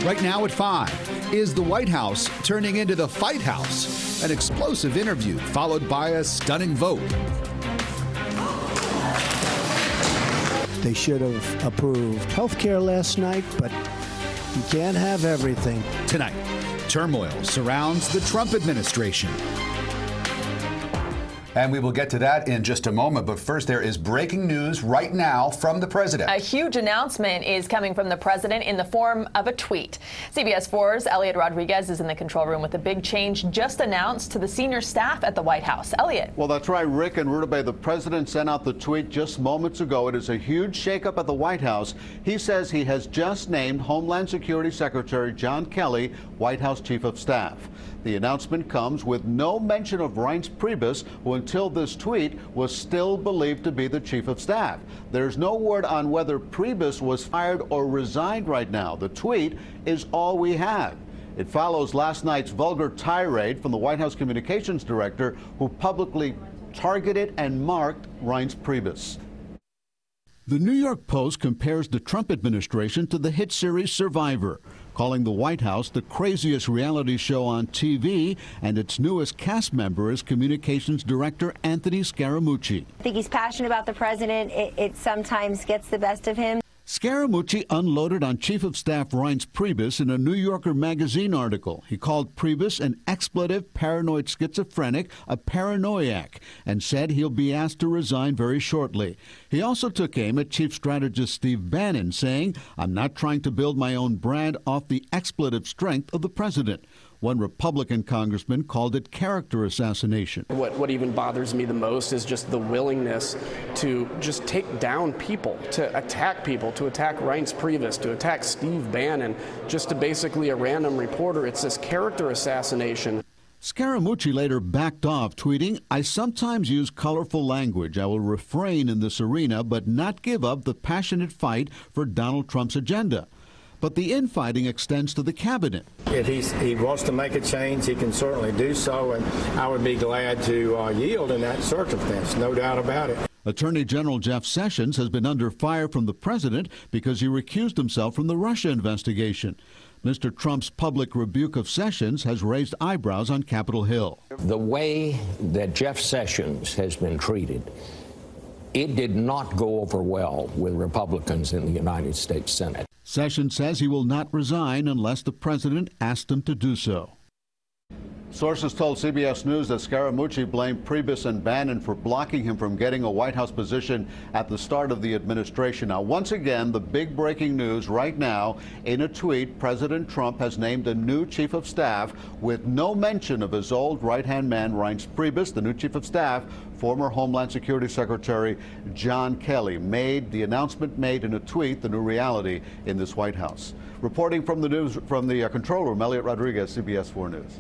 Right now at 5, is the White House turning into the Fight House? An explosive interview followed by a stunning vote. They should have approved health care last night, but you can't have everything. Tonight, turmoil surrounds the Trump administration. And we will get to that in just a moment. But first, there is breaking news right now from the president. A huge announcement is coming from the president in the form of a tweet. CBS 4's Eliott Rodriguez is in the control room with a big change just announced to the senior staff at the White House. Eliott. Well, that's right, Rick and Rutabaga. The president sent out the tweet just moments ago. It is a huge shakeup at the White House. He says he has just named Homeland Security Secretary John Kelly White House Chief of Staff. The announcement comes with no mention of Reince Priebus, who until this tweet was still believed to be the Chief of Staff. There's no word on whether Priebus was fired or resigned right now. The tweet is all we have. It follows last night's vulgar tirade from the White House Communications Director, who publicly targeted and marked Reince Priebus. The New York Post compares the Trump administration to the hit series Survivor, calling the White House the craziest reality show on TV, and its newest cast member is Communications Director Anthony Scaramucci. I think he's passionate about the president. It sometimes gets the best of him. Scaramucci unloaded on Chief of Staff Reince Priebus in a New Yorker magazine article. He called Priebus an expletive, paranoid schizophrenic, a paranoiac, and said he'll be asked to resign very shortly. He also took aim at Chief Strategist Steve Bannon, saying, "I'm not trying to build my own brand off the expletive strength of the president." One Republican congressman called it character assassination. What even bothers me the most is just the willingness to just take down people, to attack Reince Priebus, to attack Steve Bannon, just to basically a random reporter. It's this character assassination. Scaramucci later backed off, tweeting, "I sometimes use colorful language. I will refrain in this arena, but not give up the passionate fight for Donald Trump's agenda." But the infighting extends to the cabinet. If he wants to make a change, he can certainly do so, and I would be glad to yield in that circumstance, no doubt about it. Attorney General Jeff Sessions has been under fire from the president because he recused himself from the Russia investigation. Mr. Trump's public rebuke of Sessions has raised eyebrows on Capitol Hill. The way that Jeff Sessions has been treated, it did not go over well with Republicans in the United States Senate. Sessions says he will not resign unless the president asks him to do so. Sources told CBS News that Scaramucci blamed Priebus and Bannon for blocking him from getting a White House position at the start of the administration. Now, once again, the big breaking news right now. In a tweet, President Trump has named a new chief of staff with no mention of his old right-hand man, Reince Priebus. The new chief of staff, former Homeland Security Secretary John Kelly, made the announcement made in a tweet, the new reality in this White House. Reporting from the control room, Eliott Rodriguez, CBS 4 News.